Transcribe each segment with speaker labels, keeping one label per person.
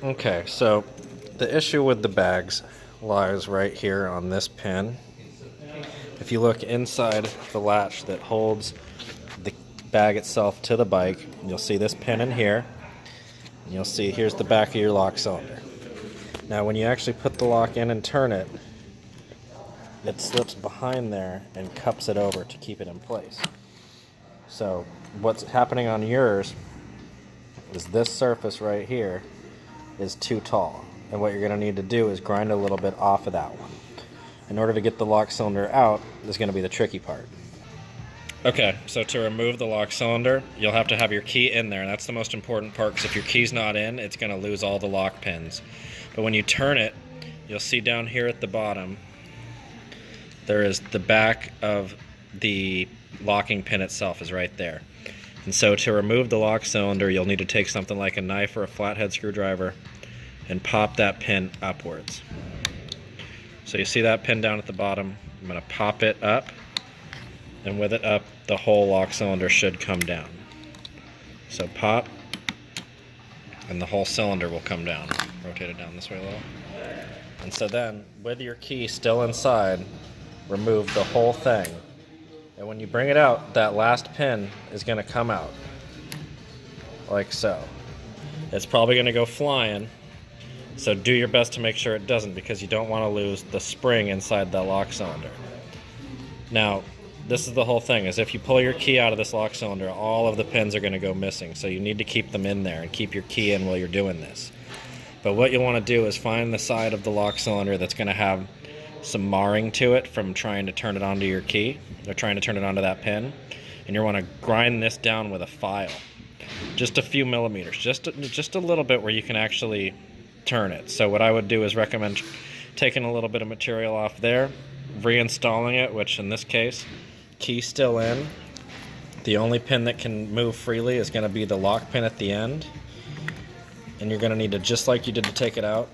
Speaker 1: Okay, so the issue with the bags lies right here on this pin. If you look inside the latch that holds the bag itself to the bike, you'll see this pin in here. And you'll see here's the back of your lock cylinder. Now when you actually put the lock in and turn it, it slips behind there and cups it over to keep it in place. So what's happening on yours is this surface right here is too tall. And what you're going to need to do is grind a little bit off of that one. In order to get the lock cylinder out is going to be the tricky part. Okay, so to remove the lock cylinder, you'll have to have your key in there, and that's the most important part, because if your key's not in, it's going to lose all the lock pins. But when you turn it, you'll see down here at the bottom, there is the back of the locking pin itself is right there. And so to remove the lock cylinder, you'll need to take something like a knife or a flathead screwdriver and pop that pin upwards. So you see that pin down at the bottom, I'm going to pop it up, and with it up, the whole lock cylinder should come down. So pop, and the whole cylinder will come down. Rotate it down this way a little. And so then, with your key still inside, remove the whole thing. And when you bring it out, that last pin is going to come out. Like so. It's probably going to go flying. So do your best to make sure it doesn't, because you don't want to lose the spring inside that lock cylinder. Now, this is the whole thing, is if you pull your key out of this lock cylinder, all of the pins are going to go missing. So you need to keep them in there and keep your key in while you're doing this. But what you want to do is find the side of the lock cylinder that's going to have some marring to it from trying to turn it onto your key, or trying to turn it onto that pin. And you want to grind this down with a file. Just a few millimeters, just a little bit where you can actually turn it. So what I would do is recommend taking a little bit of material off there, reinstalling it, which in this case, key still in. The only pin that can move freely is going to be the lock pin at the end. And you're going to need to, just like you did to take it out,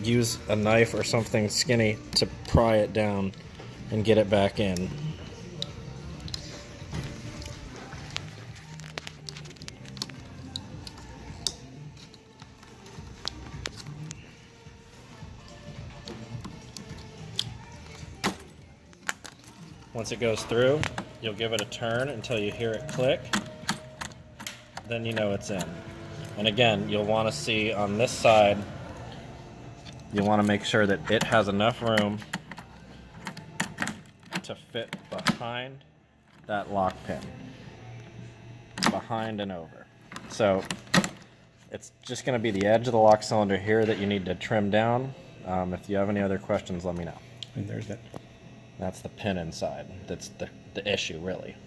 Speaker 1: use a knife or something skinny to pry it down and get it back in. Once it goes through, you'll give it a turn until you hear it click. Then you know it's in. And again, you'll want to see on this side, you want to make sure that it has enough room to fit behind that lock pin. Behind and over. So it's just going to be the edge of the lock cylinder here that you need to trim down. If you have any other questions, let me know.
Speaker 2: And there's that.
Speaker 1: That's the pin inside. That's the issue, really.